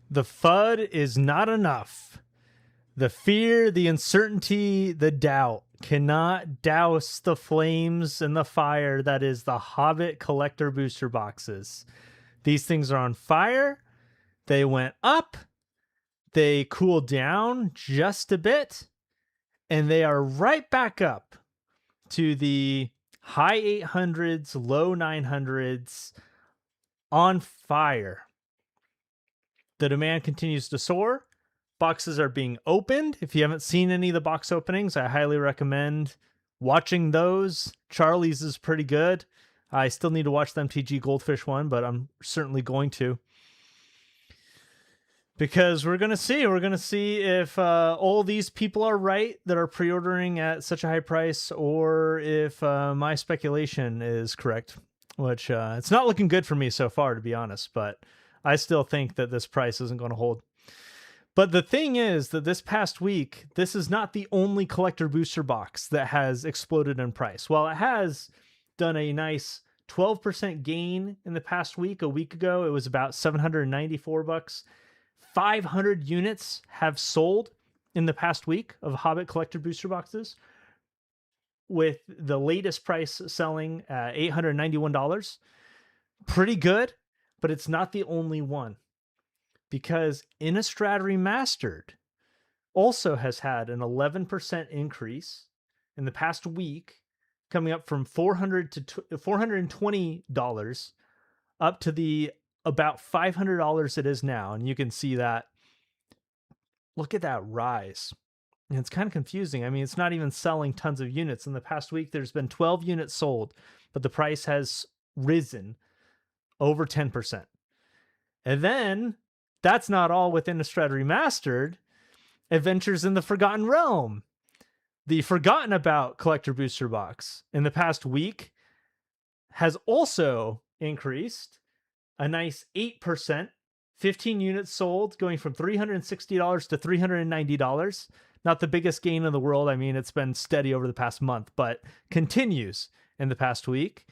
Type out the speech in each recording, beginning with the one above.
The FUD is not enough. The fear, the uncertainty, the doubt cannot douse the flames and the fire that is the Hobbit collector booster boxes. These things are on fire. They went up. They cooled down just a bit. And they are right back up to the high 800s, low 900s on fire. The demand continues to soar. Boxes are being opened. If you haven't seen any of the box openings, I highly recommend watching those. Charlie's is pretty good. I still need to watch the MTG Goldfish one, but I'm certainly going to. Because we're going to see if all these people are right that are pre-ordering at such a high price, or if my speculation is correct, which it's not looking good for me so far, to be honest, but I still think that this price isn't going to hold. But the thing is that this past week, this is not the only collector booster box that has exploded in price. While it has done a nice 12% gain in the past week, a week ago, it was about $794. 500 units have sold in the past week of Hobbit collector booster boxes, with the latest price selling at $891. Pretty good, but it's not the only one, because Innistrad Remastered also has had an 11% increase in the past week, coming up from $400 to $420 up to the about $500 it is now. And you can see that. Look at that rise. And it's kind of confusing. I mean, it's not even selling tons of units. In the past week, there's been 12 units sold, but the price has risen over 10%. And then, that's not all with Innistrad Remastered. Adventures in the Forgotten Realm, the forgotten about collector booster box, in the past week has also increased a nice 8%, 15 units sold, going from $360 to $390. Not the biggest gain in the world. I mean, it's been steady over the past month, but continues in the past week.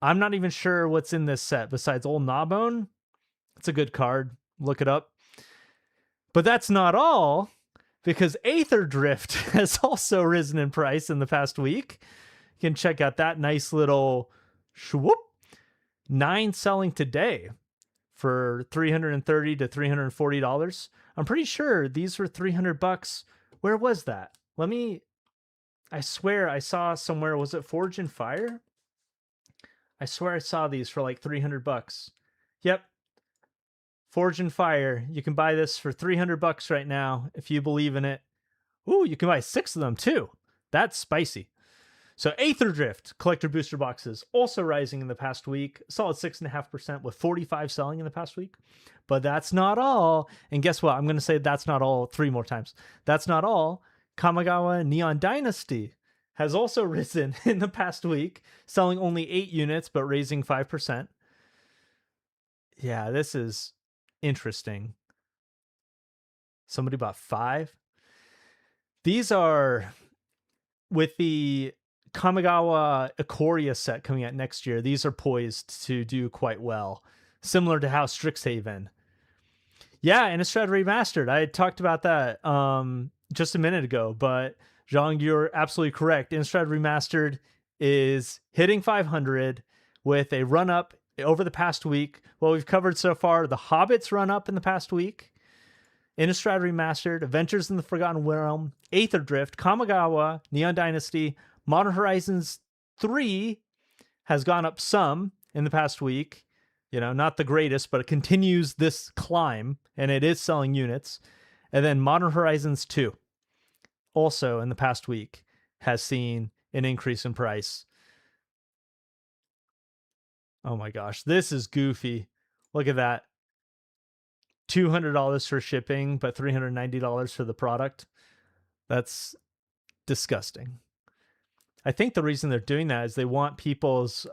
I'm not even sure what's in this set besides Old Gnawbone. It's a good card. Look it up. But that's not all, because Aether Drift has also risen in price in the past week. You can check out that nice little swoop. 9 selling today for $330 to $340. I'm pretty sure these were $300. Where was that? I swear I saw somewhere, was it Forge and Fire? I swear I saw these for like $300. Yep. Forge and Fire. You can buy this for $300 right now if you believe in it. Ooh, you can buy 6 of them too. That's spicy. So Aether Drift collector booster boxes also rising in the past week. Solid 6.5%, with 45 selling in the past week. But that's not all. And guess what? I'm going to say that's not all 3 more times. That's not all. Kamigawa Neon Dynasty has also risen in the past week, selling only 8 units, but raising 5%. Yeah, this is interesting. Somebody bought 5. These are with the Kamigawa Ikoria set coming out next year. These are poised to do quite well, similar to how Strixhaven. Yeah, Innistrad Remastered. I talked about that just a minute ago, but Zhang, you're absolutely correct. Innistrad Remastered is hitting 500 with a run up over the past week. Well, we've covered so far the Hobbit's run up in the past week, Innistrad Remastered, Adventures in the Forgotten Realm, Aether Drift, Kamigawa, Neon Dynasty, Modern Horizons 3 has gone up some in the past week. You know, not the greatest, but it continues this climb, and it is selling units. And then Modern Horizons 2, also in the past week, has seen an increase in price. Oh my gosh, this is goofy. Look at that. $200 for shipping, but $390 for the product. That's disgusting. I think the reason they're doing that is they want people's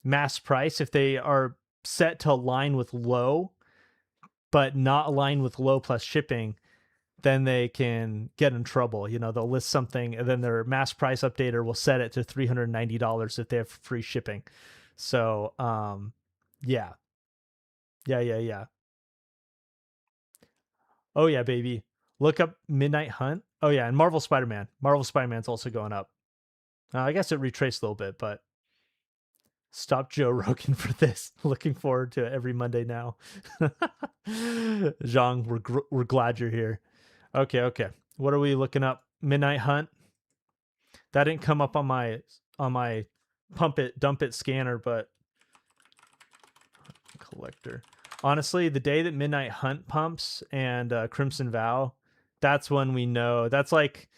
mass price, if they are set to align with low, but not align with low plus shipping, then they can get in trouble. You know, they'll list something and then their mass price updater will set it to $390 if they have free shipping. So, yeah. Oh yeah, baby. Look up Midnight Hunt. Oh yeah, and Marvel Spider-Man. Marvel Spider-Man's also going up. I guess it retraced a little bit, but stop Joe Rogan for this. Looking forward to it every Monday now. Zhang, we're glad you're here. Okay. What are we looking up? Midnight Hunt. That didn't come up on my pump it dump it scanner, but collector. Honestly, the day that Midnight Hunt pumps and Crimson Vow, that's when we know. That's like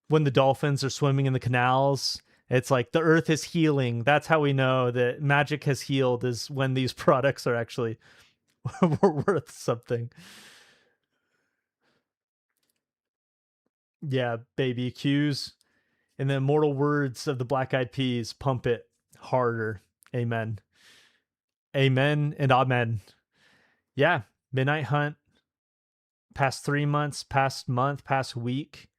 when the dolphins are swimming in the canals. It's like the earth is healing. That's how we know that Magic has healed, is when these products are actually worth something. Yeah, baby. Q's. In the immortal words of the Black Eyed Peas, pump it harder. Amen. Amen and amen. Yeah, Midnight Hunt. Past 3 months, past month, past week.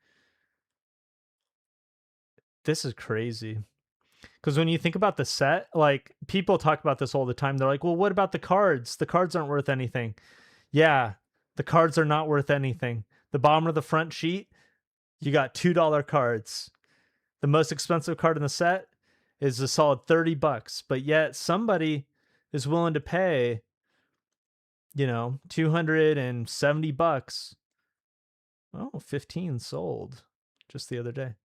This is crazy. Because when you think about the set, like, people talk about this all the time. They're like, well, what about the cards? The cards aren't worth anything. Yeah, the cards are not worth anything. The bottom of the front sheet, you got $2 cards. The most expensive card in the set is a solid $30, but yet somebody is willing to pay, $270. Oh, 15 sold just the other day.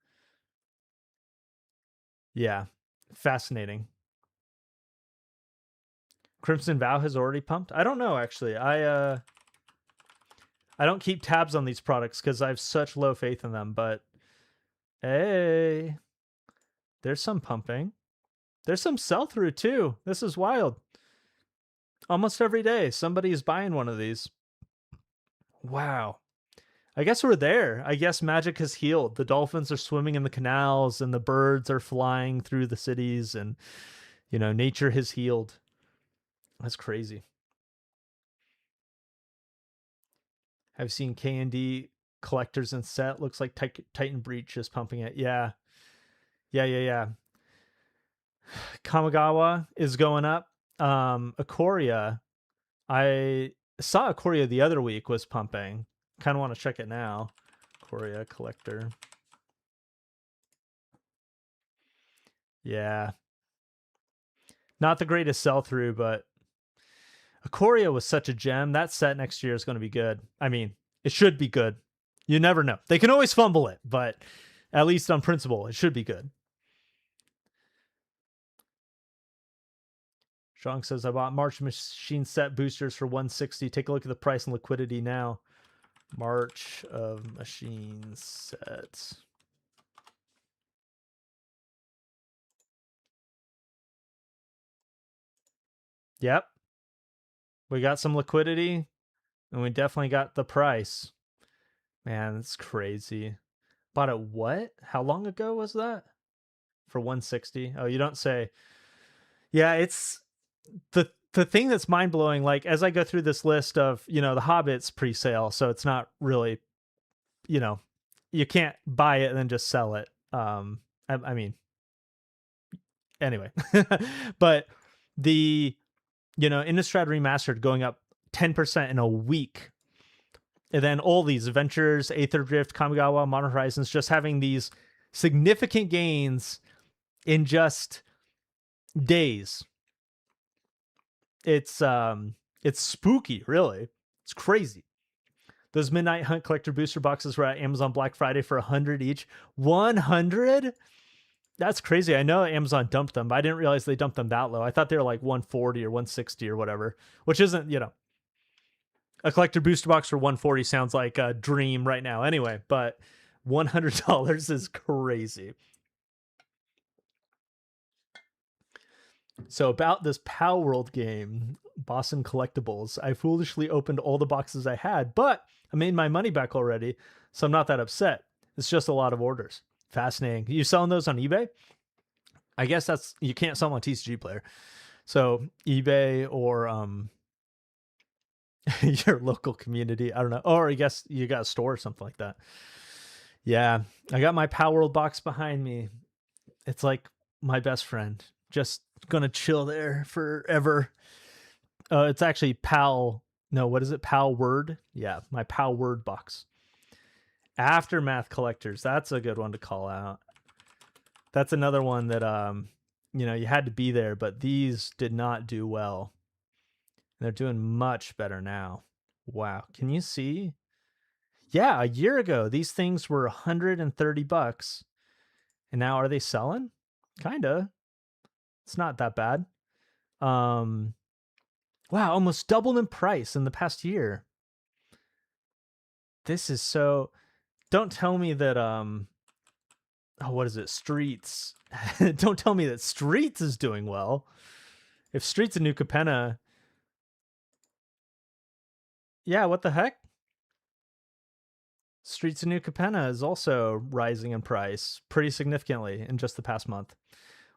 Yeah, fascinating. Crimson Vow has already pumped? I don't know, actually. I don't keep tabs on these products because I have such low faith in them, but hey, there's some pumping. There's some sell-through, too. This is wild. Almost every day, somebody is buying one of these. Wow. I guess we're there. I guess Magic has healed. The dolphins are swimming in the canals, and the birds are flying through the cities, and, nature has healed. That's crazy. I've seen K&D collectors and set. Looks like Titan Breach is pumping it. Yeah. Kamigawa is going up. Ikoria, I saw Ikoria the other week was pumping. Kind of want to check it now. Ikoria collector. Yeah. Not the greatest sell-through, but Ikoria was such a gem. That set next year is going to be good. I mean, it should be good. You never know. They can always fumble it, but at least on principle, it should be good. Strong says, I bought March Machine set boosters for $160. Take a look at the price and liquidity now. March of Machine sets. Yep. We got some liquidity, and we definitely got the price. Man, it's crazy. Bought it what? How long ago was that? For 160? Oh, you don't say. Yeah, it's the thing that's mind-blowing, like, as I go through this list of, the Hobbit's pre-sale, so it's not really, you can't buy it and then just sell it. I mean, anyway. But the, Innistrad Remastered going up 10% in a week. And then all these Adventures, Aether Drift, Kamigawa, Modern Horizons, just having these significant gains in just days. It's spooky, really. It's crazy. Those Midnight Hunt collector booster boxes were at Amazon Black Friday for 100 each. 100? That's crazy. I know Amazon dumped them, but I didn't realize they dumped them that low. I thought they were like 140 or 160 or whatever, which isn't, a collector booster box for 140 sounds like a dream right now anyway, but $100 is crazy. So about this Palworld game, Boston Collectibles, I foolishly opened all the boxes I had, but I made my money back already, so I'm not that upset. It's just a lot of orders. Fascinating. You selling those on eBay? I guess you can't sell them on TCG Player. So eBay or your local community. I don't know. Or I guess you got a store or something like that. Yeah. I got my Palworld box behind me. It's like my best friend. Just gonna chill there forever. It's actually Pal No, what is it? Palword? Yeah, my Palword box. Aftermath collectors. That's a good one to call out. That's another one that you know, you had to be there, but these did not do well. They're doing much better now. Wow. Can you see? Yeah, a year ago these things were $130. And now are they selling? Kinda. It's not that bad. Wow, almost doubled in price in the past year. This is so. Don't tell me that oh, what is it? Streets. Don't tell me that Streets is doing well. If Streets and New Capenna, yeah, what the heck? Streets and New Capenna is also rising in price pretty significantly in just the past month.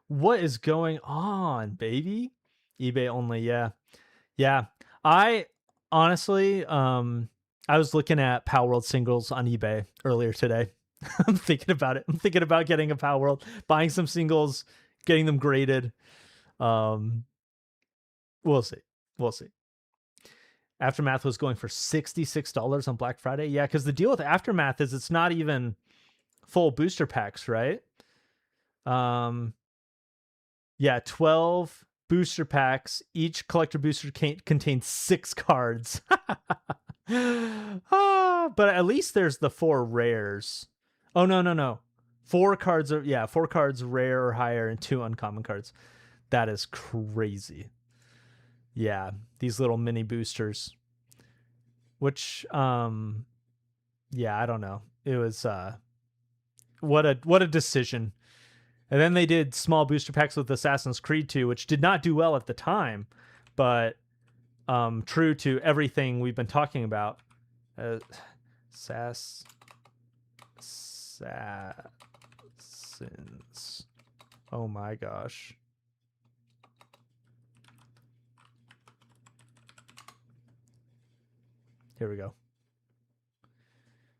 What is going on, baby? eBay only, yeah. Yeah. I honestly, I was looking at Palworld singles on eBay earlier today. I'm thinking about it. I'm thinking about getting a Palworld, buying some singles, getting them graded. We'll see. We'll see. Aftermath was going for $66 on Black Friday. Yeah, because the deal with Aftermath is it's not even full booster packs, right? Yeah, 12 booster packs. Each collector booster contains 6 cards. But at least there's the 4 rares. Oh, no. 4 cards are, yeah, 4 cards rare or higher and 2 uncommon cards. That is crazy. Yeah, these little mini boosters. Which yeah, I don't know. It was what a decision. And then they did small booster packs with Assassin's Creed 2, which did not do well at the time, but true to everything we've been talking about. Assassins. Oh my gosh. Here we go.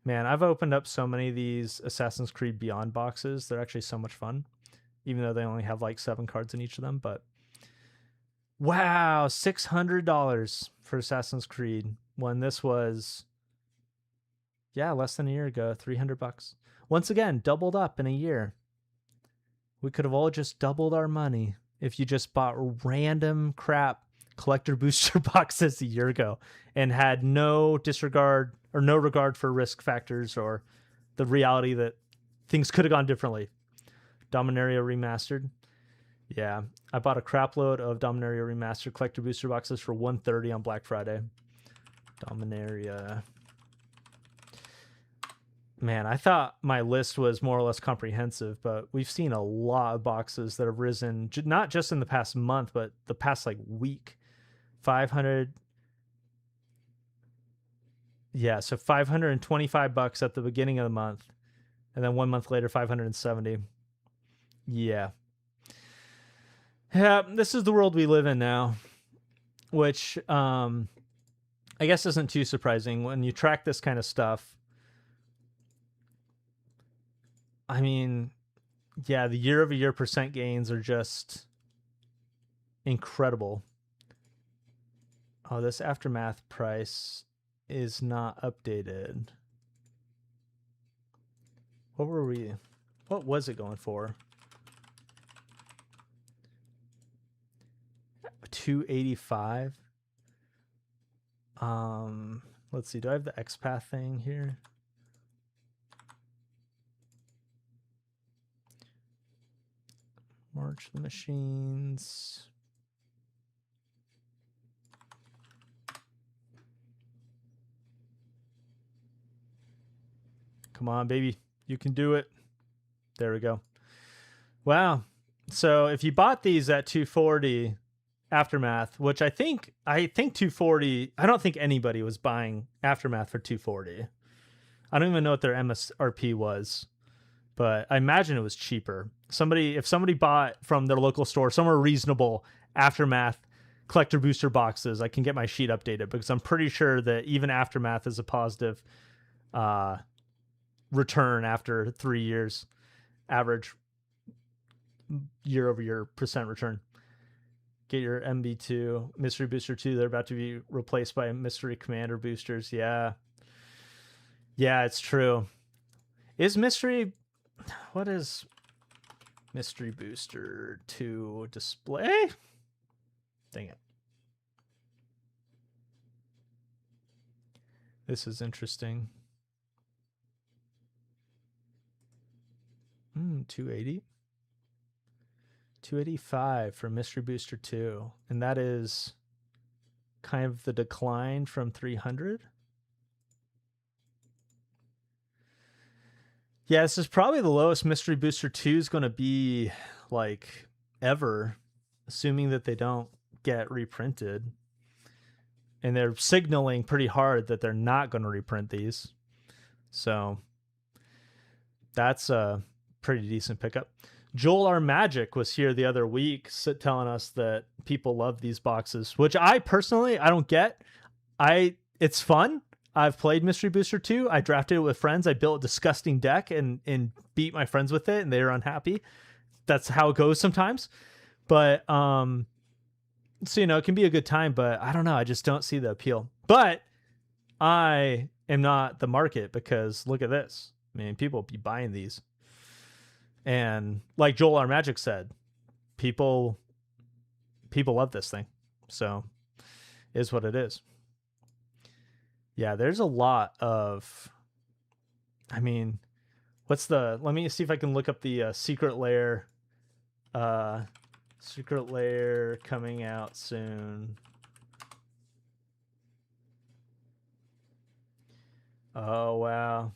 Man, I've opened up so many of these Assassin's Creed Beyond boxes. They're actually so much fun, even though they only have like 7 cards in each of them. But wow, $600 for Assassin's Creed when this was, yeah, less than a year ago, $300. Once again, doubled up in a year. We could have all just doubled our money if you just bought random crap collector booster boxes a year ago and had no disregard or no regard for risk factors or the reality that things could have gone differently. Dominaria Remastered. Yeah, I bought a crap load of Dominaria Remastered collector booster boxes for $130 on Black Friday. Dominaria. Man, I thought my list was more or less comprehensive, but we've seen a lot of boxes that have risen, not just in the past month, but the past like week. 500. Yeah, so $525 at the beginning of the month, and then 1 month later, 570. Yeah. Yeah, this is the world we live in now, which I guess isn't too surprising when you track this kind of stuff. I mean, yeah, the year-over-year percent gains are just incredible. Oh, this Aftermath price is not updated. What was it going for? $285. Let's see. Do I have the XPath thing here? March the machines. Come on, baby. You can do it. There we go. Wow. So if you bought these at $240 Aftermath, which I think $240, I don't think anybody was buying Aftermath for $240. I don't even know what their MSRP was, but I imagine it was cheaper. If somebody bought from their local store, somewhere reasonable, Aftermath collector booster boxes, I can get my sheet updated because I'm pretty sure that even Aftermath is a positive return after 3 years, average year-over-year percent return. Get your MB2, Mystery Booster 2. They're about to be replaced by Mystery Commander boosters. Yeah. Yeah, it's true. Is Mystery... What is Mystery Booster 2 display? Dang it. This is interesting. 280. 285 for Mystery Booster 2. And that is kind of the decline from 300. Yeah, this is probably the lowest Mystery Booster 2 is going to be, like, ever, assuming that they don't get reprinted. And they're signaling pretty hard that they're not going to reprint these. So that's a pretty decent pickup. Joel R. Magic was here the other week telling us that people love these boxes, which I personally, I don't get. It's fun. I've played Mystery Booster 2. I drafted it with friends. I built a disgusting deck and beat my friends with it, and they were unhappy. That's how it goes sometimes. But, so, you know, it can be a good time, but I don't know. I just don't see the appeal. But I am not the market because look at this. I mean, people be buying these. And like Joel R. Magic said, people love this thing. So is what it is. Yeah, there's a lot of, I mean, let me see if I can look up the Secret Lair. Secret Lair coming out soon. Oh, wow.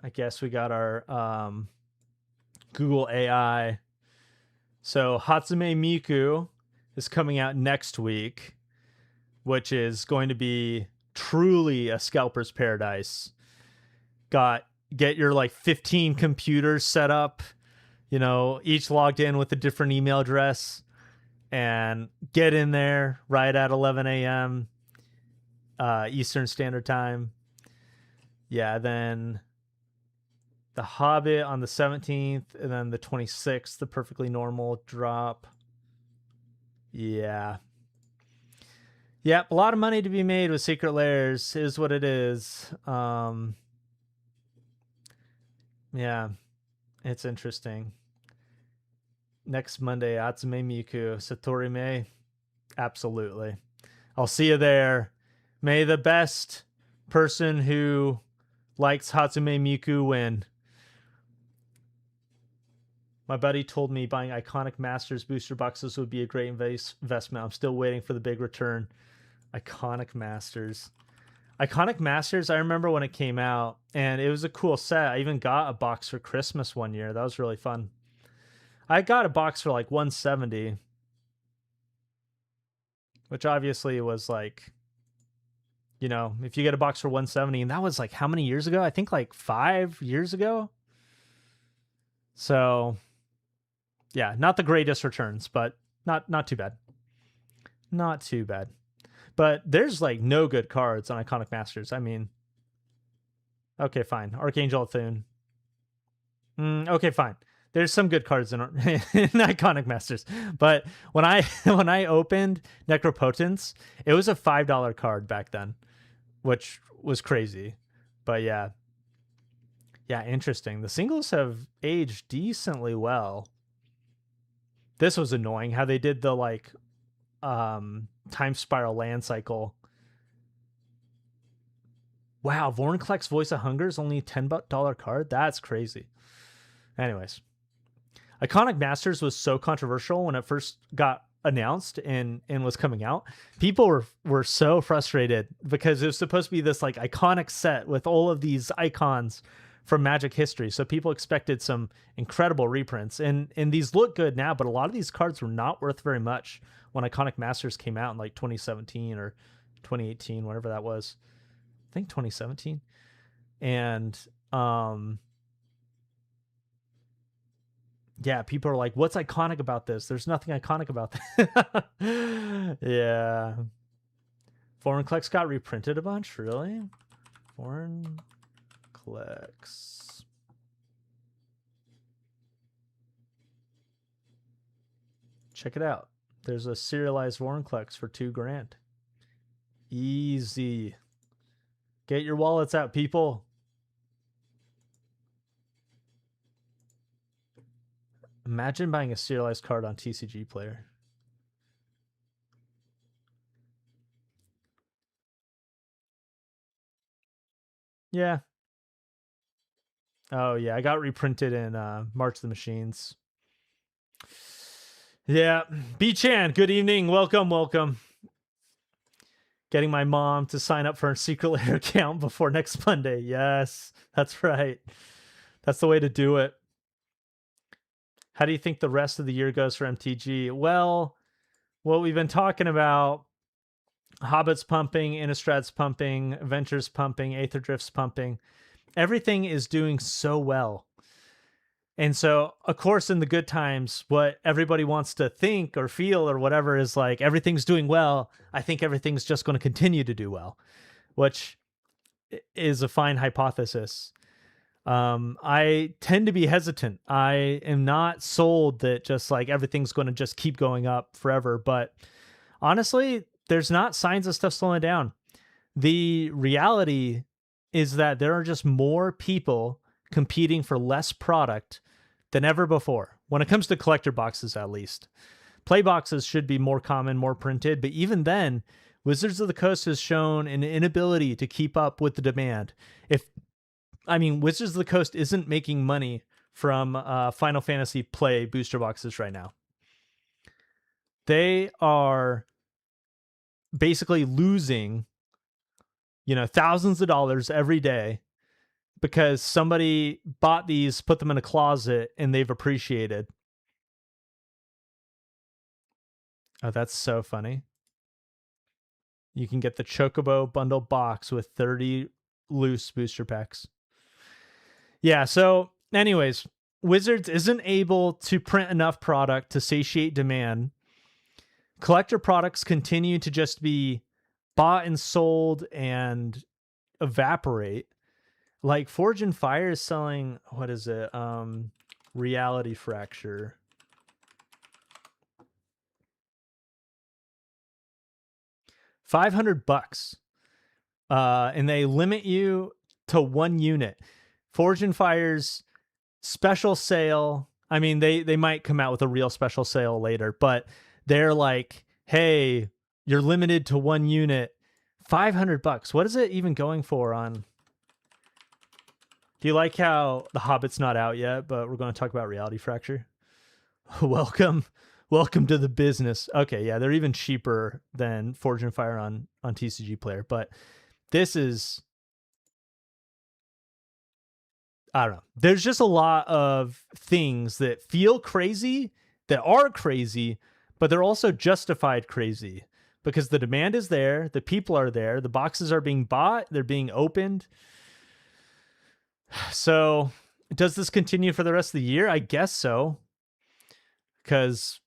I guess we got our Google AI. So Hatsume Miku is coming out next week, which is going to be truly a scalper's paradise. Get your like 15 computers set up, you know, each logged in with a different email address, and get in there right at 11 a.m. Eastern Standard Time. Yeah, then the Hobbit on the 17th, and then the 26th, the Perfectly Normal drop. Yeah. Yep, a lot of money to be made with Secret Lairs is what it is. Yeah, it's interesting. Next Monday, Atsume Miku, Satori Mei. Absolutely. I'll see you there. May the best person who likes Hatsume Miku win. My buddy told me buying Iconic Masters booster boxes would be a great investment. I'm still waiting for the big return. Iconic Masters. Iconic Masters, I remember when it came out, and it was a cool set. I even got a box for Christmas one year. That was really fun. I got a box for like $170, which obviously was like, you know, if you get a box for $170, and that was like how many years ago? I think like 5 years ago. So yeah, not the greatest returns, but not too bad. Not too bad. But there's like no good cards on Iconic Masters. I mean, okay, fine. Archangel Thune. Okay, fine. There's some good cards in Iconic Masters, but when I opened Necropotence, it was a $5 card back then, which was crazy. But yeah, interesting. The singles have aged decently well. This was annoying how they did the like Time Spiral land cycle. Wow, Vorinclex Voice of Hunger is only a $10 card. That's crazy. Anyways, Iconic Masters was so controversial when it first got announced and was coming out. People were so frustrated because it was supposed to be this like iconic set with all of these icons from Magic history. So people expected some incredible reprints, and these look good now, but a lot of these cards were not worth very much when Iconic Masters came out in like 2017 or 2018, whatever that was. I think 2017. And yeah, people are like, what's iconic about this? There's nothing iconic about that. Yeah. Vorinclex got reprinted a bunch, really? Vorinclex. Check it out. There's a serialized Vorinclex for $2,000. Easy. Get your wallets out, people. Imagine buying a serialized card on TCG Player. Yeah. Oh, yeah. I got reprinted in March of the Machines. Yeah. B-Chan, good evening. Welcome. Getting my mom to sign up for a secret Lair account before next Monday. Yes, that's right. That's the way to do it. How do you think the rest of the year goes for MTG? Well, what we've been talking about, Hobbit's pumping, Innistrad's pumping, Venture's pumping, Aetherdrift's pumping. Everything is doing so well. And so, of course, in the good times, what everybody wants to think or feel or whatever is like, everything's doing well. I think everything's just going to continue to do well, which is a fine hypothesis. I tend to be hesitant. I am not sold that just like everything's going to just keep going up forever. But honestly, there's not signs of stuff slowing down. The reality is that there are just more people competing for less product than ever before. When it comes to collector boxes, at least. Play boxes should be more common, more printed, but even then, Wizards of the Coast has shown an inability to keep up with the demand. Wizards of the Coast isn't making money from Final Fantasy Play booster boxes right now. They are basically losing, thousands of dollars every day because somebody bought these, put them in a closet, and they've appreciated. Oh, that's so funny. You can get the Chocobo bundle box with 30 loose booster packs. Yeah, so anyways, Wizards isn't able to print enough product to satiate demand. Collector products continue to just be bought and sold and evaporate. Like Forge and Fire is selling, what is it? Reality Fracture. $500. And they limit you to 1 unit. Forge and Fire's special sale. I mean, they might come out with a real special sale later, but they're like, hey, you're limited to 1 unit. $500. What is it even going for on? Do you like how the Hobbit's not out yet, but we're going to talk about Reality Fracture? Welcome to the business. Okay, yeah, they're even cheaper than Forge and Fire on TCG Player, but this is, I don't know. There's just a lot of things that feel crazy, that are crazy, but they're also justified crazy because the demand is there, the people are there, the boxes are being bought, they're being opened. So does this continue for the rest of the year? I guess so, because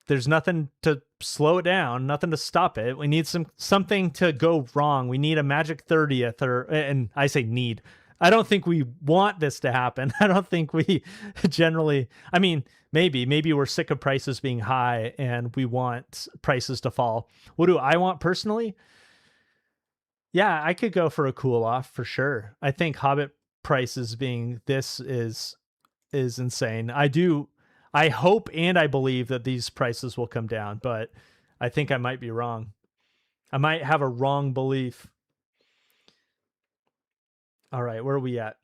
there's nothing to slow it down, nothing to stop it. We need something to go wrong. We need a Magic 30th, and I say need. I don't think we want this to happen. I don't think we generally, maybe we're sick of prices being high and we want prices to fall. What do I want personally? Yeah, I could go for a cool off for sure. I think Hobbit prices being this is insane. I hope and I believe that these prices will come down, but I think I might be wrong. I might have a wrong belief. All right, where are we at?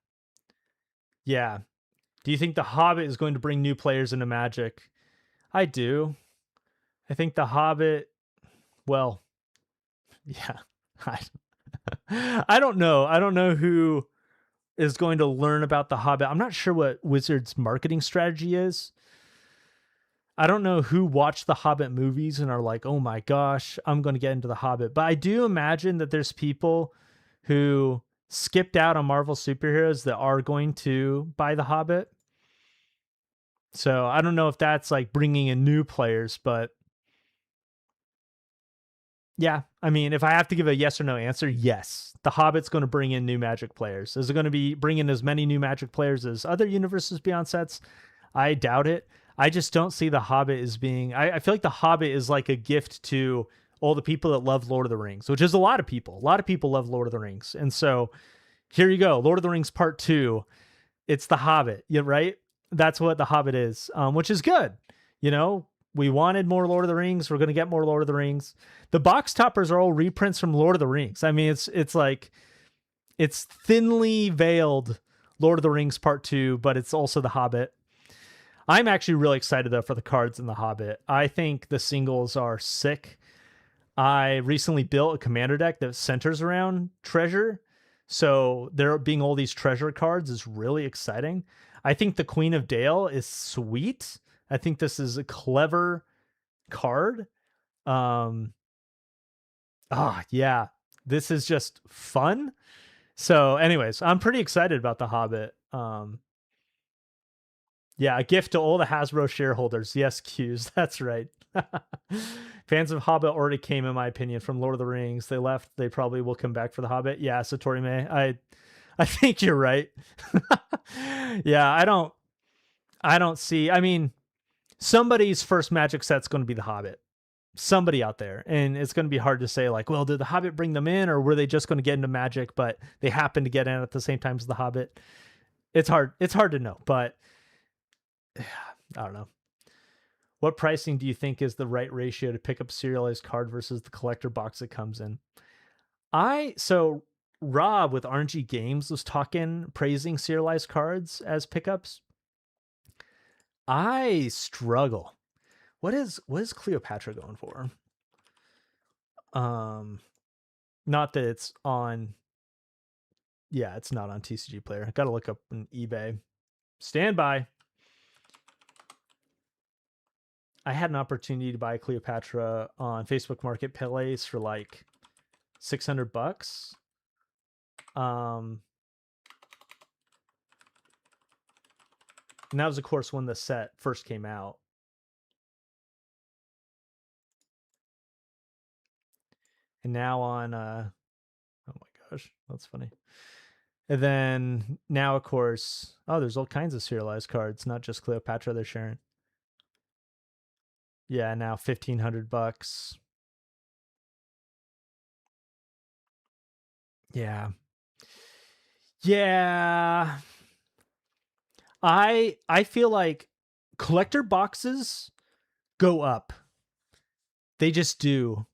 Yeah. Do you think the Hobbit is going to bring new players into Magic? I do. I think the Hobbit, well, yeah. I don't know. I don't know who is going to learn about the Hobbit. I'm not sure what Wizards' marketing strategy is. I don't know who watched the Hobbit movies and are like, oh my gosh, I'm going to get into the Hobbit. But I do imagine that there's people who skipped out on Marvel superheroes that are going to buy the Hobbit. So I don't know if that's like bringing in new players, but yeah, if I have to give a yes or no answer, yes, the Hobbit's going to bring in new Magic players. Is it going to be bringing as many new Magic players as other universes beyond sets? I doubt it. I just don't see the Hobbit as being. I feel like the Hobbit is like a gift to all the people that love Lord of the Rings, which is a lot of people. A lot of people love Lord of the Rings, and so here you go, Lord of the Rings Part 2. It's the Hobbit, yeah, right? That's what the Hobbit is, which is good. You know, we wanted more Lord of the Rings. We're going to get more Lord of the Rings. The box toppers are all reprints from Lord of the Rings. I mean, it's like it's thinly veiled Lord of the Rings Part 2, but it's also the Hobbit. I'm actually really excited though for the cards in the Hobbit. I think the singles are sick. I recently built a commander deck that centers around treasure. So there being all these treasure cards is really exciting. I think the Queen of Dale is sweet. I think this is a clever card. Yeah, this is just fun. So anyways, I'm pretty excited about the Hobbit. Yeah, a gift to all the Hasbro shareholders. Yes, Q's. That's right. Fans of Hobbit already came, in my opinion, from Lord of the Rings. They left. They probably will come back for the Hobbit. Yeah, Satori May. I think you're right. Yeah, I don't see. I mean, somebody's first Magic set's going to be the Hobbit. Somebody out there, and it's going to be hard to say like, well, did the Hobbit bring them in, or were they just going to get into Magic, but they happened to get in at the same time as the Hobbit? It's hard. It's hard to know, but I don't know. What pricing do you think is the right ratio to pick up a serialized card versus the collector box it comes in? So Rob with RNG Games was praising serialized cards as pickups. I struggle. What is Cleopatra going for? Not that it's on. Yeah, it's not on TCG Player. I got to look up an eBay. Stand by. I had an opportunity to buy Cleopatra on Facebook Marketplace for like $600. And that was, of course, when the set first came out. And now on, oh my gosh, that's funny. And then now, of course, there's all kinds of serialized cards, not just Cleopatra they're sharing. Yeah, now $1,500. Yeah. Yeah. I feel like collector boxes go up. They just do.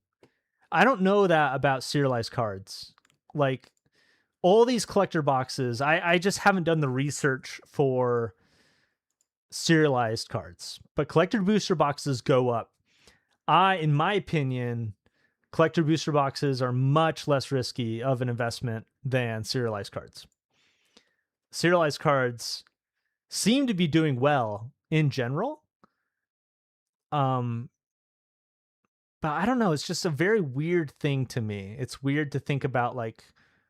I don't know that about serialized cards. Like all these collector boxes, I just haven't done the research for serialized cards, but collector booster boxes go up. In my opinion, collector booster boxes are much less risky of an investment than serialized cards. Serialized cards seem to be doing well in general. But I don't know, it's just a very weird thing to me. It's weird to think about like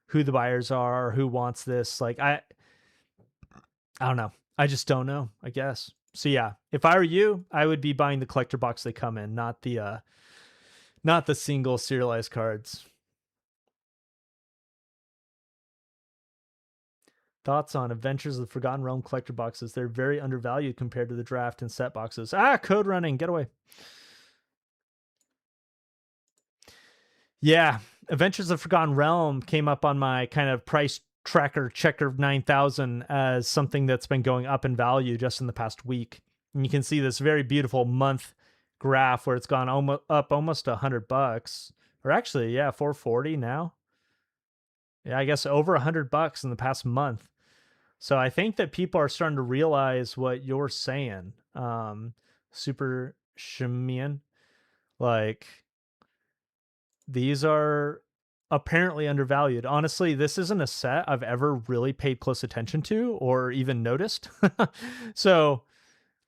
who the buyers are, who wants this. Like I don't know. I just don't know, I guess. So yeah, if I were you, I would be buying the collector box they come in, not the single serialized cards. Thoughts on Adventures of the Forgotten Realm collector boxes? They're very undervalued compared to the draft and set boxes. Code running, get away. Yeah, Adventures of Forgotten Realm came up on my kind of price tracker checker 9,000 as something that's been going up in value just in the past week. And you can see this very beautiful month graph where it's gone up almost $100, or actually, yeah, 440 now. Yeah, I guess over $100 in the past month. So I think that people are starting to realize what you're saying. Super Shemian, like these are apparently undervalued. Honestly, this isn't a set I've ever really paid close attention to or even noticed. So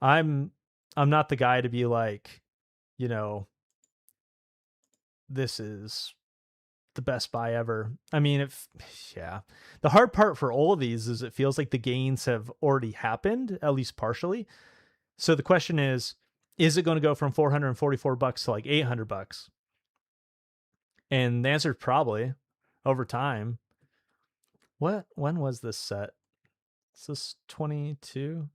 I'm not the guy to be like, this is the best buy ever. I mean, yeah. The hard part for all of these is it feels like the gains have already happened, at least partially. So the question is it going to go from $444 to like $800? And the answer is probably over time. When was this set? Is this 22?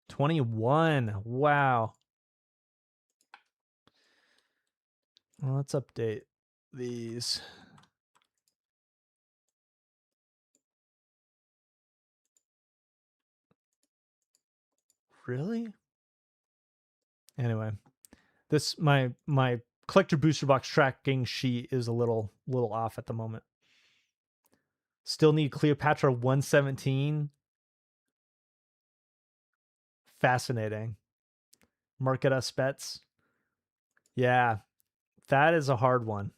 21. Wow. Well, let's update these. Really? Anyway, this my collector booster box tracking sheet is a little off at the moment. Still need Cleopatra 117. Fascinating. Market us bets. Yeah, that is a hard one.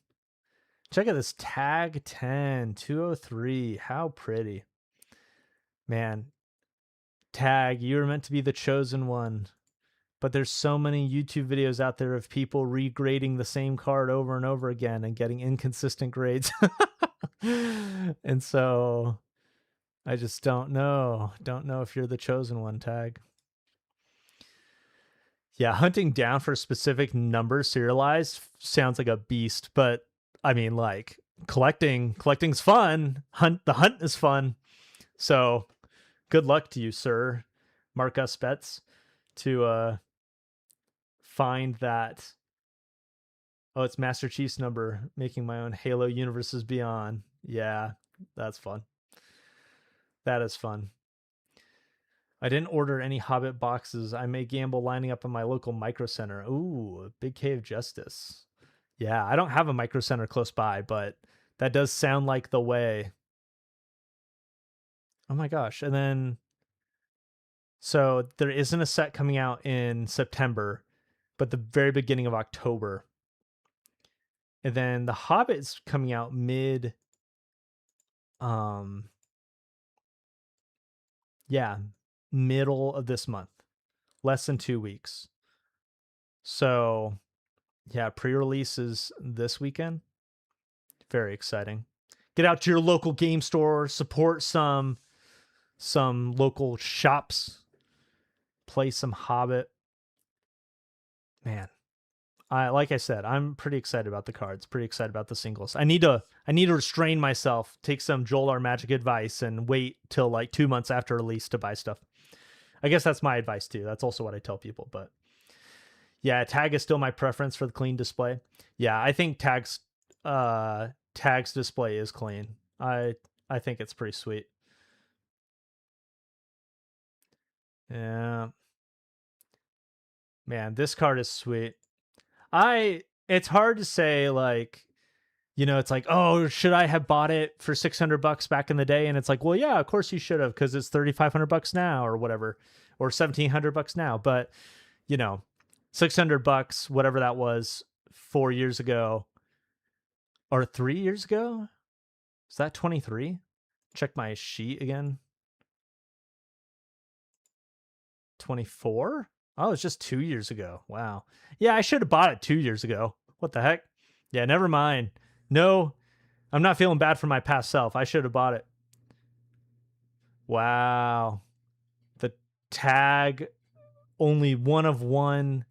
Check out this tag 10 203. How pretty. Man, tag, you were meant to be the chosen one. But there's so many YouTube videos out there of people regrading the same card over and over again and getting inconsistent grades. And so I just don't know. Don't know if you're the chosen one, tag. Yeah, hunting down for specific numbers serialized sounds like a beast, but I mean, like, collecting's fun. The hunt is fun. So good luck to you, sir. Mark us bets to find that. Oh, it's Master Chief's number, making my own Halo Universes Beyond. Yeah, that's fun. That is fun. I didn't order any Hobbit boxes. I may gamble lining up in my local micro center. Ooh, Big Cave Justice. Yeah, I don't have a micro center close by, but that does sound like the way. Oh my gosh. And then, so there isn't a set coming out in September, but the very beginning of October. And then the Hobbit's coming out middle of this month. Less than 2 weeks. So, yeah, pre-release is this weekend. Very exciting. Get out to your local game store, support some local shops, play some Hobbit. Man, like I said, I'm pretty excited about the cards, pretty excited about the singles. I need to restrain myself, take some Joel R. Magic advice, and wait till like 2 months after release to buy stuff. I guess that's my advice too. That's also what I tell people. But yeah, tag is still my preference for the clean display. Yeah, I think tag's display is clean. I think it's pretty sweet. Yeah. Man, this card is sweet. It's hard to say, like, you know, it's like, oh, should I have bought it for $600 back in the day? And it's like, well, yeah, of course you should have, because it's $3,500 now or whatever, or $1,700 now. But, you know, $600, whatever that was 4 years ago or 3 years ago. Is that 23? Check my sheet again. 24? Oh, it's just 2 years ago. Wow. Yeah, I should have bought it 2 years ago. What the heck? Yeah, never mind. No, I'm not feeling bad for my past self. I should have bought it. Wow. The tag, only one of one,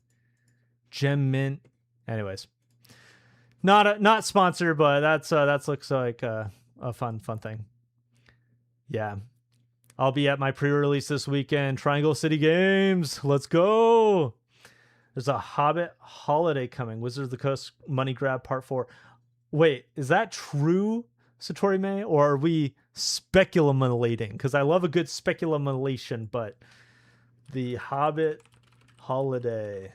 gem mint. Anyways, not sponsored, but that looks like a fun thing. Yeah. I'll be at my pre-release this weekend. Triangle City Games. Let's go. There's a Hobbit holiday coming. Wizards of the Coast Money Grab Part 4. Wait, is that true, Satori May? Or are we speculumulating? Because I love a good speculumulation, but the Hobbit holiday.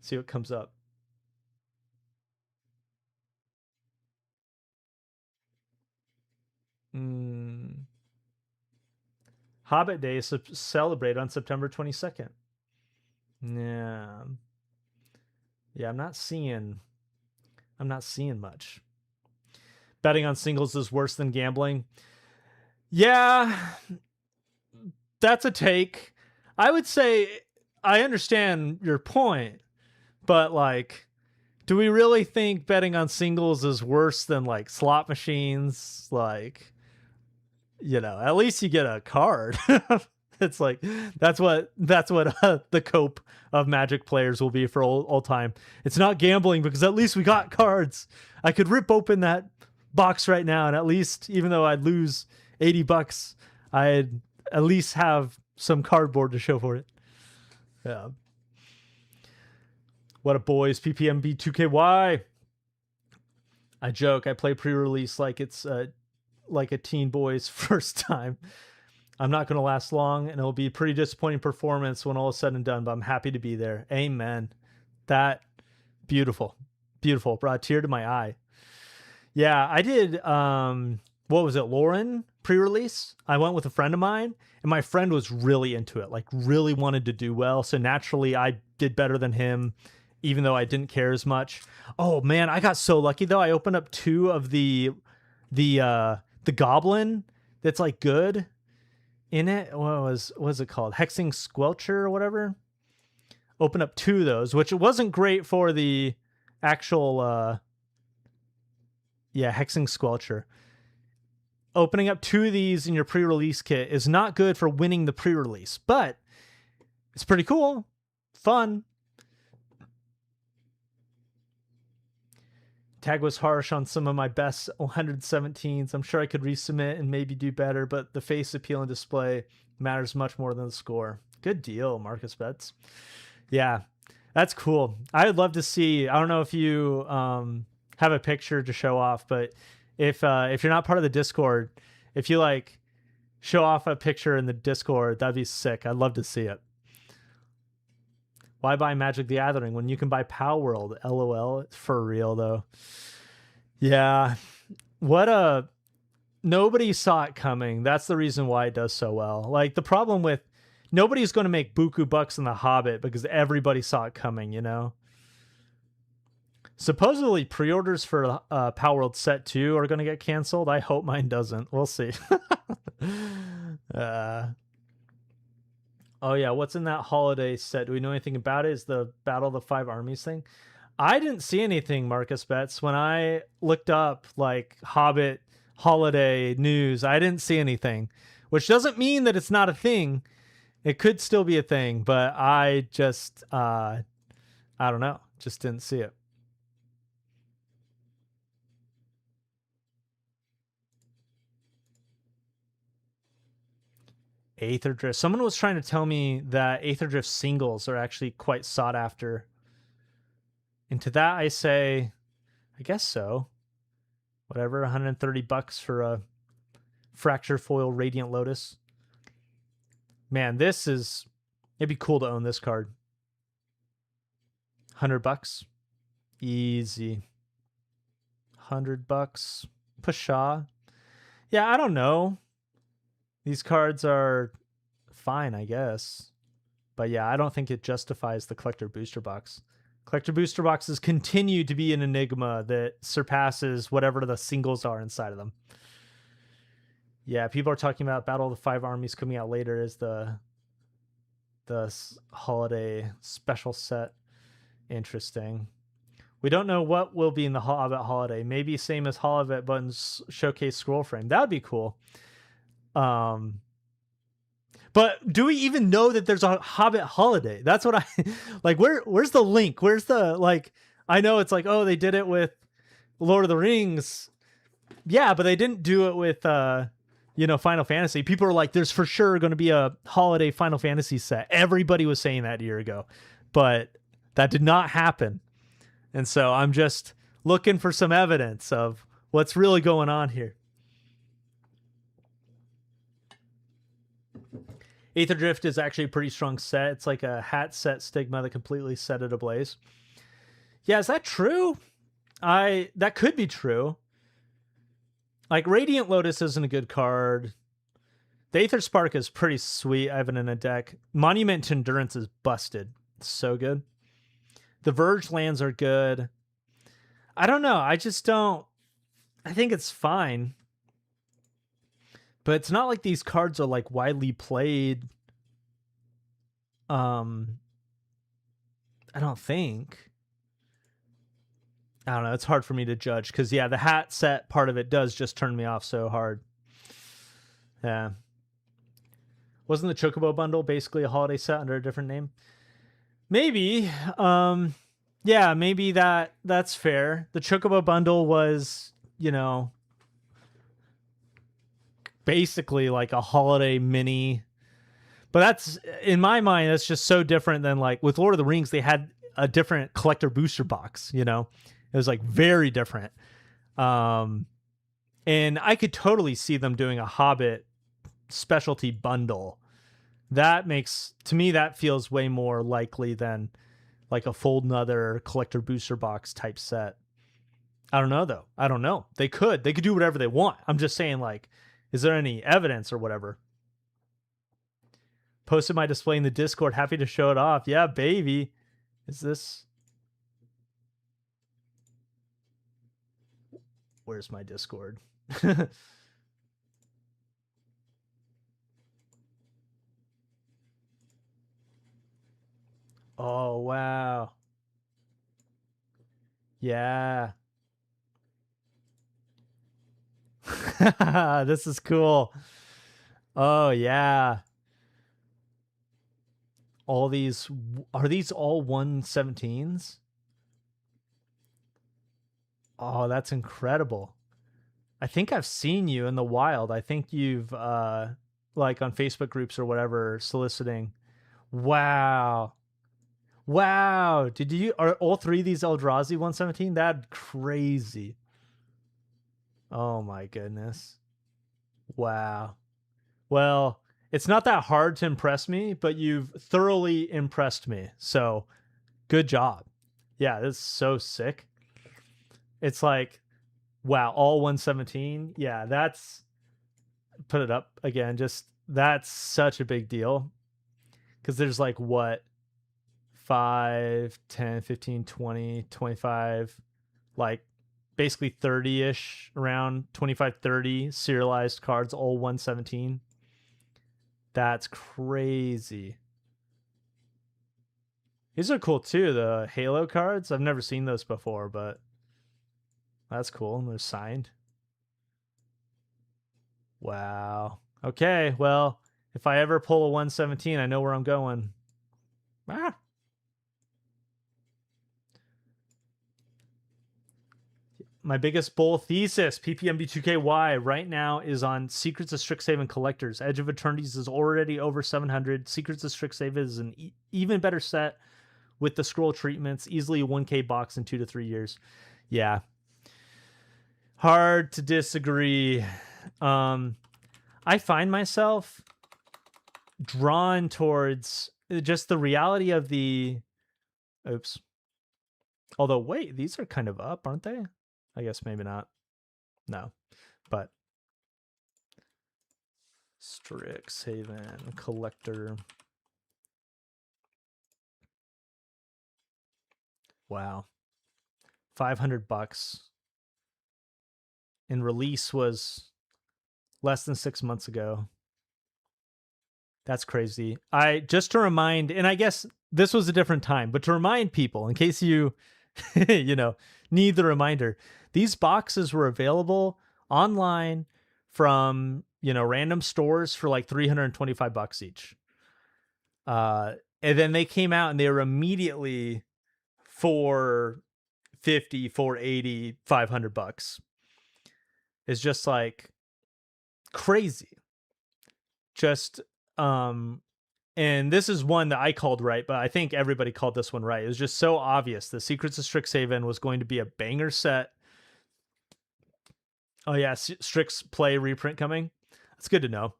See what comes up. Hobbit Day is celebrated on September 22nd. Yeah. Yeah, I'm not seeing much. Betting on singles is worse than gambling. Yeah. That's a take. I would say I understand your point, but like, do we really think betting on singles is worse than like slot machines? Like, you know, at least you get a card. It's like that's what the cope of Magic players will be for all time. It's not gambling because at least we got cards. I could rip open that box right now, and at least, even though I'd lose $80, I'd at least have some cardboard to show for it. Yeah. What up, boys? PPMB 2KY. I joke. I play pre-release like it's like a teen boy's first time. I'm not going to last long, and it'll be a pretty disappointing performance when all is said and done, but I'm happy to be there. Amen. That, beautiful. Beautiful. Brought a tear to my eye. Yeah, I did, what was it, Lauren pre-release? I went with a friend of mine, and my friend was really into it, like really wanted to do well, so naturally I did better than him, even though I didn't care as much. Oh, man, I got so lucky, though. I opened up 2 of the goblin that's, like, good. In it, what was it called? Hexing Squelcher or whatever. Open up 2 of those, which wasn't great for the actual Hexing Squelcher. Opening up 2 of these in your pre-release kit is not good for winning the pre-release, but it's pretty cool. Fun. Tag was harsh on some of my best 117s. I'm sure I could resubmit and maybe do better, but the face appeal and display matters much more than the score. Good deal, Marcus Betts. Yeah, that's cool. I would love to see, I don't know if you have a picture to show off, but if you're not part of the Discord, if you like show off a picture in the Discord, that'd be sick. I'd love to see it. Why buy Magic the Gathering when you can buy Palworld? LOL. It's for real, though. Yeah. Nobody saw it coming. That's the reason why it does so well. Like, the problem with nobody's going to make buku bucks in the Hobbit because everybody saw it coming, you know? Supposedly, pre-orders for Palworld Set 2 are going to get canceled. I hope mine doesn't. We'll see. Oh, yeah. What's in that holiday set? Do we know anything about it? Is the Battle of the 5 Armies thing? I didn't see anything, Marcus Betts. When I looked up, like, Hobbit holiday news, I didn't see anything. Which doesn't mean that it's not a thing. It could still be a thing. But I just, I don't know. Just didn't see it. Aether Drift. Someone was trying to tell me that Aether Drift singles are actually quite sought after. And to that I say, I guess so. Whatever, 130 bucks for a Fracture Foil Radiant Lotus. Man, it'd be cool to own this card. 100 bucks. Easy. 100 bucks. Pshaw. Yeah, I don't know. These cards are fine, I guess. But yeah, I don't think it justifies the collector booster box. Collector booster boxes continue to be an enigma that surpasses whatever the singles are inside of them. Yeah, people are talking about Battle of the 5 Armies coming out later as the holiday special set. Interesting. We don't know what will be in the Hobbit holiday. Maybe same as Hobbit Buttons Showcase Scroll Frame. That would be cool. But do we even know that there's a Hobbit holiday? That's what I like. Where's the link? Where's the, like, I know it's like, oh, they did it with Lord of the Rings. Yeah, but they didn't do it with, Final Fantasy. People are like, there's for sure going to be a holiday Final Fantasy set. Everybody was saying that a year ago, but that did not happen. And so I'm just looking for some evidence of what's really going on here. Aether Drift is actually a pretty strong set. It's like a hat set Stigma that completely set it ablaze. Yeah, is that true? That could be true. Like, Radiant Lotus isn't a good card. The Aether Spark is pretty sweet. I have it in a deck. Monument to Endurance is busted. It's so good. The Verge lands are good. I don't know. I think it's fine. But it's not like these cards are, like, widely played. I don't think. I don't know. It's hard for me to judge. Because, yeah, the hat set part of it does just turn me off so hard. Yeah. Wasn't the Chocobo bundle basically a holiday set under a different name? Maybe. Yeah, maybe that's fair. The Chocobo bundle was, basically like a holiday mini, But that's, in my mind, that's just so different than like with Lord of the Rings, they had a different collector booster box, you know? It was like very different. And I could totally see them doing a Hobbit specialty bundle. That makes, to me, that feels way more likely than like a fold another collector booster box type set. I don't know though. I don't know. They could do whatever they want. I'm just saying, like, is there any evidence or whatever? Posted my display in the Discord. Happy to show it off. Yeah, baby. Is this? Where's my Discord? Oh, wow. Yeah. This is cool. Oh, yeah. All these, are these all 117s? Oh, that's incredible. I think I've seen you in the wild. I think you've like on Facebook groups or whatever soliciting. Wow. Wow. Did you, are all three of these Eldrazi 117? That crazy. Oh my goodness. Wow. Well, it's not that hard to impress me, but you've thoroughly impressed me. So good job. Yeah, this is so sick. It's like, wow, all 117. Yeah, that's, put it up again. Just, that's such a big deal. Because there's like what, 5, 10, 15, 20, 25, like basically 30-ish, around 25, 30 serialized cards, all 117. That's crazy. These are cool too, the Halo cards. I've never seen those before, but that's cool. They're signed. Wow. Okay, well, if I ever pull a 117, I know where I'm going. Ah. My biggest bull thesis, PPMB2KY, right now is on Secrets of Strixhaven Collectors. Edge of Eternities is already over 700. Secrets of Strixhaven is an even better set with the scroll treatments. Easily a 1K box in 2 to 3 years. Yeah. Hard to disagree. I find myself drawn towards just the reality of the... Oops. Although, wait, these are kind of up, aren't they? I guess maybe not. No, but Strixhaven Collector. Wow. $500. And release was less than 6 months ago. That's crazy. I just to remind, and I guess this was a different time, but to remind people, in case you, you know, need the reminder, these boxes were available online from, you know, random stores for like $325 each. And then they came out and they were immediately $450, $480, $500. It's just like crazy. Just and this is one that I called right, but I think everybody called this one right. It was just so obvious. The Secrets of Strixhaven was going to be a banger set. Oh yeah, Strix Play reprint coming. That's good to know.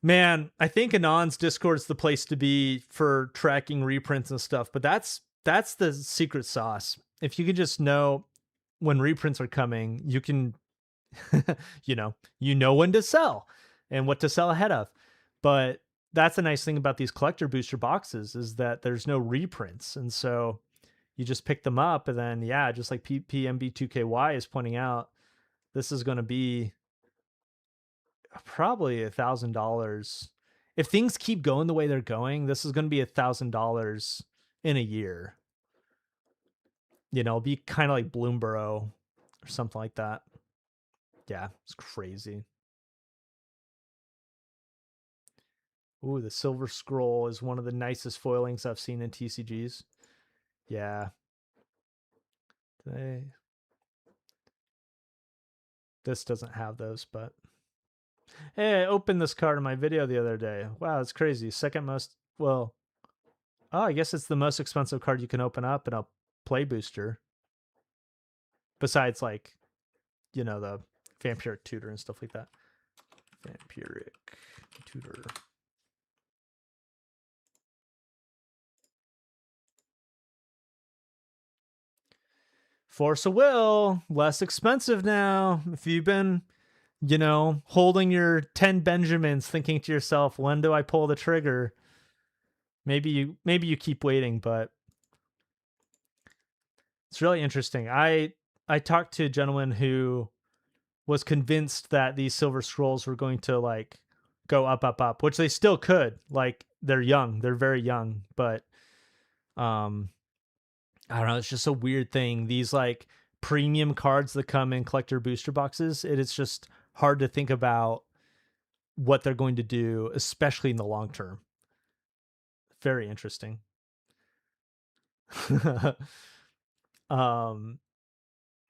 Man, I think Anon's Discord's the place to be for tracking reprints and stuff, but that's the secret sauce. If you can just know when reprints are coming, you can you know when to sell and what to sell ahead of. But that's the nice thing about these collector booster boxes is that there's no reprints. And so you just pick them up and then, yeah, just like PMB2KY is pointing out, this is going to be probably $1,000. If things keep going the way they're going, this is going to be $1,000 in a year. You know, it'll be kind of like Bloomborough or something like that. Yeah, it's crazy. Ooh, the Silver Scroll is one of the nicest foilings I've seen in TCGs. Yeah. This doesn't have those, but Hey, I opened this card in my video the other day. Wow, it's crazy. Second most, well, oh, I guess it's the most expensive card you can open up in a play booster. Besides, like, you know, the Vampiric Tutor and stuff like that. Vampiric Tutor. Force of Will, less expensive now. If you've been, you know, holding your 10 Benjamins thinking to yourself, when do I pull the trigger? Maybe you keep waiting, but it's really interesting. I talked to a gentleman who was convinced that these silver scrolls were going to like go up, which they still could. Like they're young, they're very young, but I don't know, it's just a weird thing. These like premium cards that come in collector booster boxes, it is just hard to think about what they're going to do, especially in the long term. Very interesting.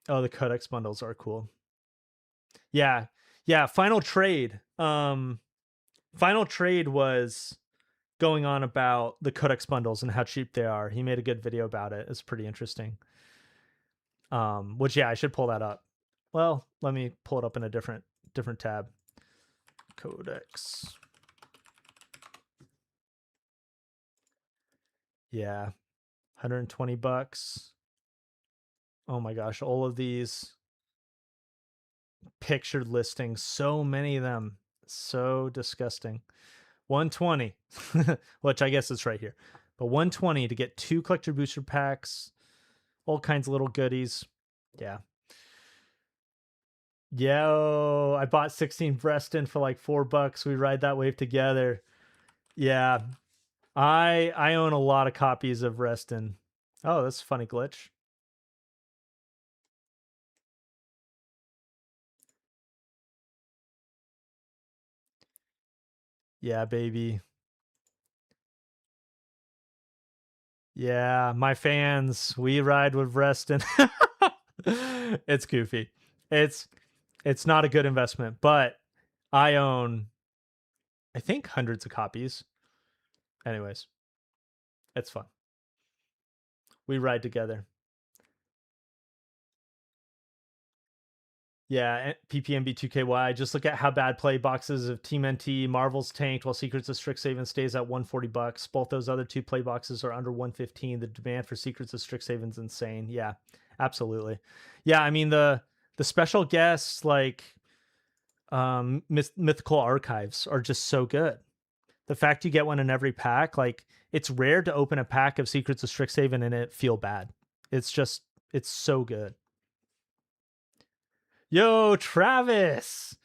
Oh, the codex bundles are cool. Yeah. Final trade was going on about the codex bundles and how cheap they are. He made a good video about it. It's pretty interesting. Which, yeah, I should pull that up. Well, let me pull it up in a different tab. Codex. Yeah. 120 bucks. Oh my gosh, all of these pictured listings, so many of them. So disgusting. 120, which I guess is right here. But 120 to get 2 collector booster packs, all kinds of little goodies. Yeah. Yo, I bought 16 Breston for like $4. We ride that wave together. Yeah. I own a lot of copies of Reston. Oh, that's a funny glitch. Yeah, baby. Yeah, my fans, we ride with Reston. It's goofy. It's not a good investment, but I own, I think, hundreds of copies. Anyways, it's fun. We ride together. Yeah, PPMB2KY. Just look at how bad play boxes of Team NT, Marvel's tanked while Secrets of Strixhaven stays at $140. Both those other 2 play boxes are under 115. The demand for Secrets of Strixhaven's insane. Yeah, absolutely. Yeah, I mean the special guests like Mythical Archives are just so good. The fact you get one in every pack, like it's rare to open a pack of Secrets of Strixhaven and it feel bad. It's so good. Yo, Travis,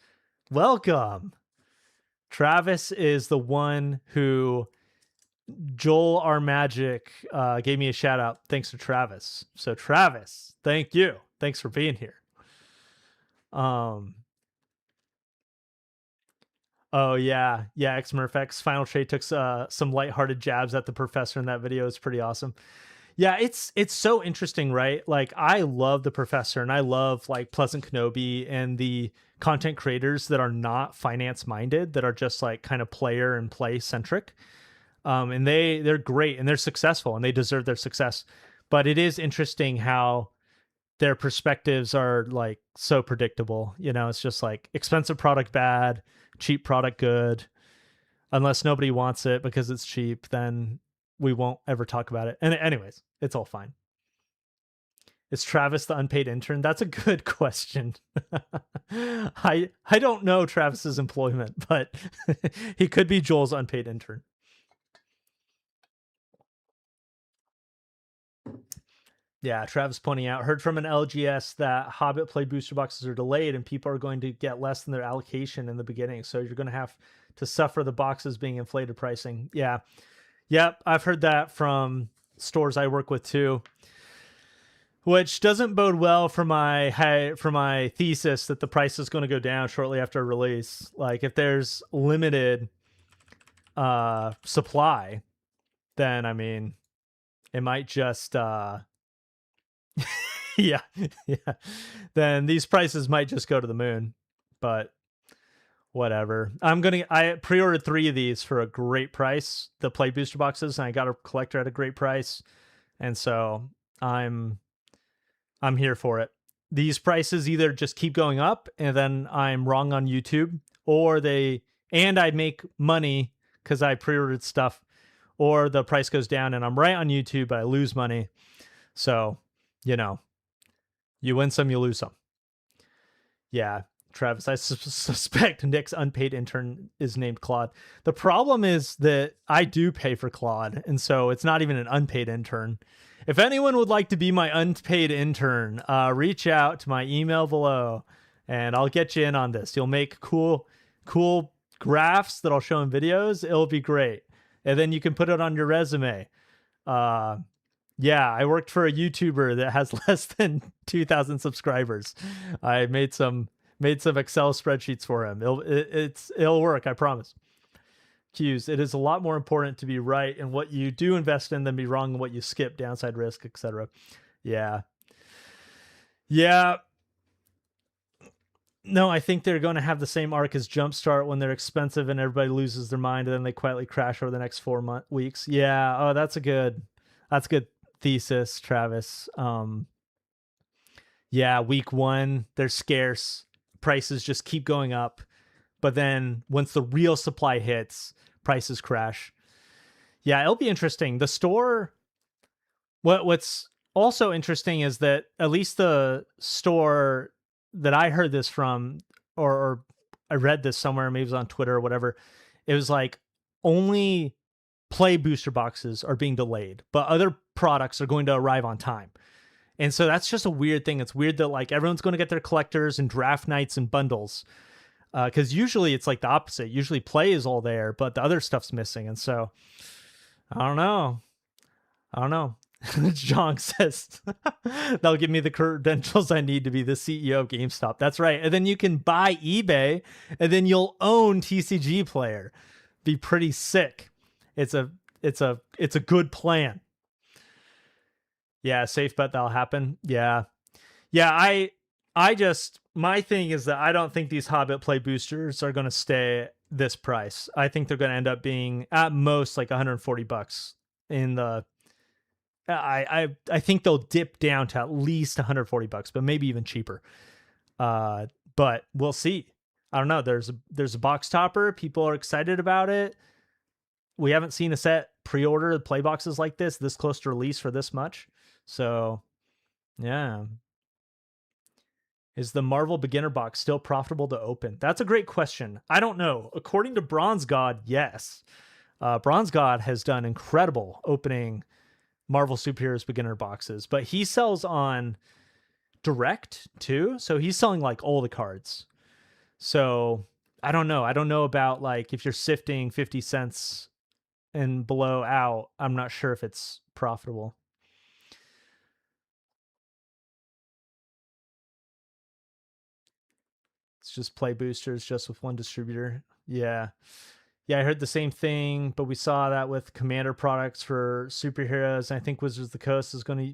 welcome. Travis is the one who Joel R Magic gave me a shout out. Thanks to Travis. So Travis, thank you. Thanks for being here. Oh yeah, Xmurfx final trade took some lighthearted jabs at the professor in that video. It's pretty awesome. Yeah, it's so interesting, right? Like I love the professor and I love like Pleasant Kenobi and the content creators that are not finance minded, that are just like kind of player and play centric. And they're great and they're successful and they deserve their success. But it is interesting how their perspectives are like so predictable. You know, it's just like expensive product bad, cheap product good. Unless nobody wants it because it's cheap, then we won't ever talk about it. And anyways, it's all fine. Is Travis the unpaid intern? That's a good question. I don't know Travis's employment, but he could be Joel's unpaid intern. Yeah, Travis pointing out, heard from an LGS that Hobbit play booster boxes are delayed and people are going to get less than their allocation in the beginning. So you're going to have to suffer the boxes being inflated pricing. Yeah. Yep. I've heard that from stores I work with too, which doesn't bode well for my thesis that the price is going to go down shortly after release. Like if there's limited supply, then I mean, it might just yeah. Then these prices might just go to the moon. But whatever. I pre-ordered 3 of these for a great price, the play booster boxes, and I got a collector at a great price. And so I'm here for it. These prices either just keep going up and then I'm wrong on YouTube, or I make money because I pre-ordered stuff, or the price goes down and I'm right on YouTube, but I lose money. So, you win some, you lose some. Yeah, Travis, I suspect Nick's unpaid intern is named Claude. The problem is that I do pay for Claude, and so it's not even an unpaid intern. If anyone would like to be my unpaid intern, reach out to my email below, and I'll get you in on this. You'll make cool graphs that I'll show in videos. It'll be great. And then you can put it on your resume. Yeah, I worked for a YouTuber that has less than 2,000 subscribers. I made some Excel spreadsheets for him. It'll work, I promise. Q's, it is a lot more important to be right in what you do invest in than be wrong in what you skip, downside risk, etc. Yeah. No, I think they're going to have the same arc as Jumpstart when they're expensive and everybody loses their mind and then they quietly crash over the next 4 weeks. Yeah. Oh, that's a good thesis, Travis. Yeah, week 1, they're scarce. Prices just keep going up. But then once the real supply hits, prices crash. Yeah, it'll be interesting. The store, what's also interesting is that at least the store that I heard this from, or I read this somewhere, maybe it was on Twitter or whatever, it was like only play booster boxes are being delayed, but other products are going to arrive on time. And so that's just a weird thing. It's weird that like everyone's going to get their collectors and draft nights and bundles. Because usually it's like the opposite. Usually play is all there, but the other stuff's missing. And so I don't know. John says they'll give me the credentials I need to be the CEO of GameStop. That's right. And then you can buy eBay and then you'll own TCG Player. Be pretty sick. It's a good plan. Yeah, safe bet that'll happen. Yeah. I just, my thing is that I don't think these Hobbit play boosters are going to stay this price. I think they're going to end up being at most like $140 in the, I think they'll dip down to at least $140, but maybe even cheaper. But we'll see. I don't know. There's a box topper. People are excited about it. We haven't seen a set pre-order the play boxes like this close to release for this much. So yeah. Is the Marvel beginner box still profitable to open? That's a great question. I don't know. According to Bronze God, yes. Bronze God has done incredible opening Marvel Superheroes beginner boxes, but he sells on direct too. So he's selling like all the cards. So I don't know. I don't know about like if you're sifting 50 cents and below out, I'm not sure if it's profitable. It's just play boosters just with one distributor. Yeah, I heard the same thing, but we saw that with Commander products for superheroes. And I think Wizards of the Coast is going to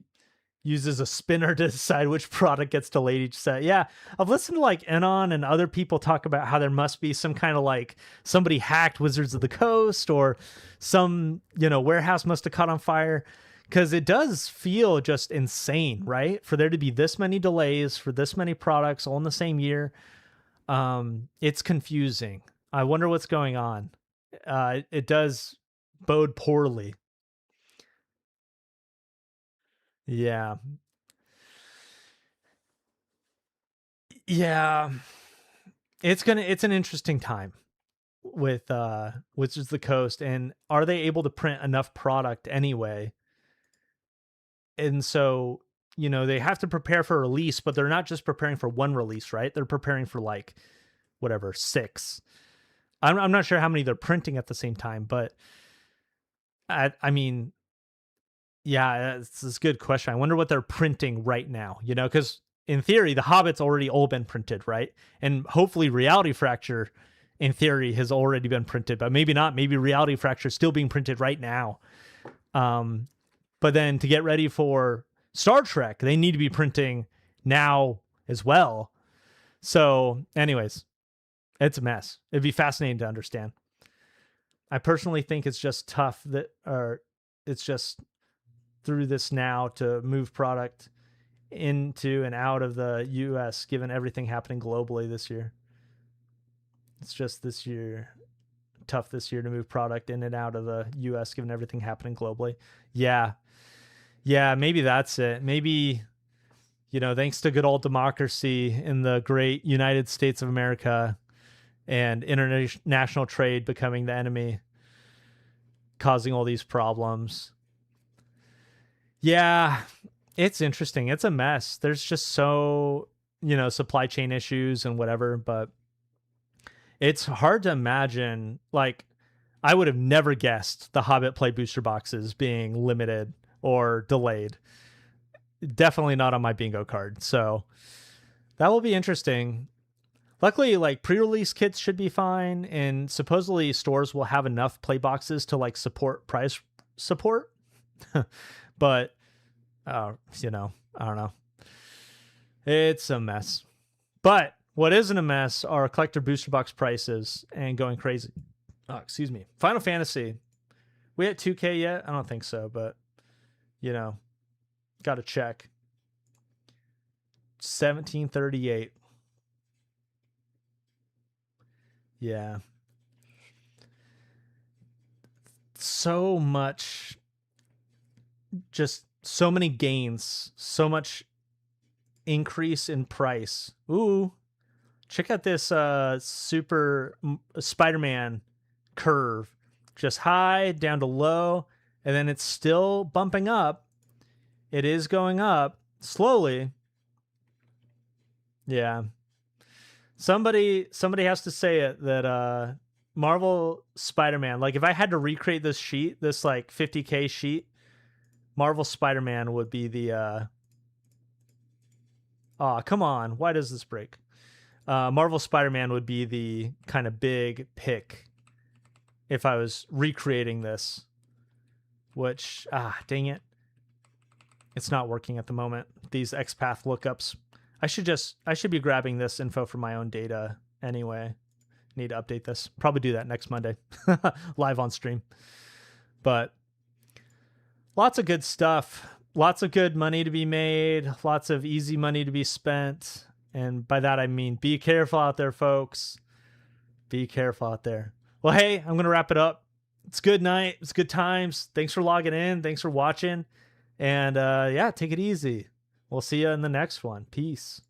use as a spinner to decide which product gets delayed each set. Yeah, I've listened to like Enon and other people talk about how there must be some kind of like somebody hacked Wizards of the Coast or some, warehouse must have caught on fire. Because it does feel just insane, right? For there to be this many delays for this many products all in the same year. It's confusing. I wonder what's going on. It does bode poorly. Yeah. It's an interesting time with Wizards of the Coast, and are they able to print enough product anyway? And so, they have to prepare for a release, but they're not just preparing for one release, right? They're preparing for like whatever, 6. I'm not sure how many they're printing at the same time, but I mean, yeah, it's a good question. I wonder what they're printing right now, because in theory, the Hobbit's already all been printed, right? And hopefully Reality Fracture, in theory, has already been printed, but maybe not. Maybe Reality Fracture is still being printed right now. But then to get ready for Star Trek, they need to be printing now as well. So anyways, It's a mess. It'd be fascinating to understand. I personally think it's just tough that, or it's just through this now to move product into and out of the US, given everything happening globally this year. It's just this year, tough this year to move product in and out of the US, given everything happening globally. Yeah. Yeah, maybe that's it. Maybe, you know, thanks to good old democracy in the great United States of America and international trade becoming the enemy, causing all these problems. Yeah, it's interesting. It's a mess. There's just so, you know, supply chain issues and whatever, but it's hard to imagine. Like, I would have never guessed the Hobbit play booster boxes being limited or delayed. Definitely not on my bingo card. So that will be interesting. Luckily, like, pre-release kits should be fine, and supposedly stores will have enough play boxes to like support price support. But you know, I don't know. It's a mess. But what isn't a mess are collector booster box prices and going crazy. Oh, excuse me. Final Fantasy. We at 2K yet? I don't think so, but you know, got to check. 1738. Yeah. So much, just so many gains, so much increase in price. Ooh, check out this super Spider-Man curve. Just high, down to low, and then it's still bumping up. It is going up slowly. Yeah. Somebody has to say it, that Marvel Spider-Man, like if I had to recreate this sheet, this like 50K sheet, Marvel Spider-Man would be the come on, why does this break? Marvel Spider-Man would be the kind of big pick if I was recreating this, which dang it, it's not working at the moment. These XPath lookups. I should be grabbing this info from my own data anyway. Need to update this. Probably do that next Monday, live on stream. But lots of good stuff. Lots of good money to be made. Lots of easy money to be spent. And by that, I mean, be careful out there, folks. Be careful out there. Well, hey, I'm going to wrap it up. It's good night. It's good times. Thanks for logging in. Thanks for watching. And yeah, take it easy. We'll see you in the next one. Peace.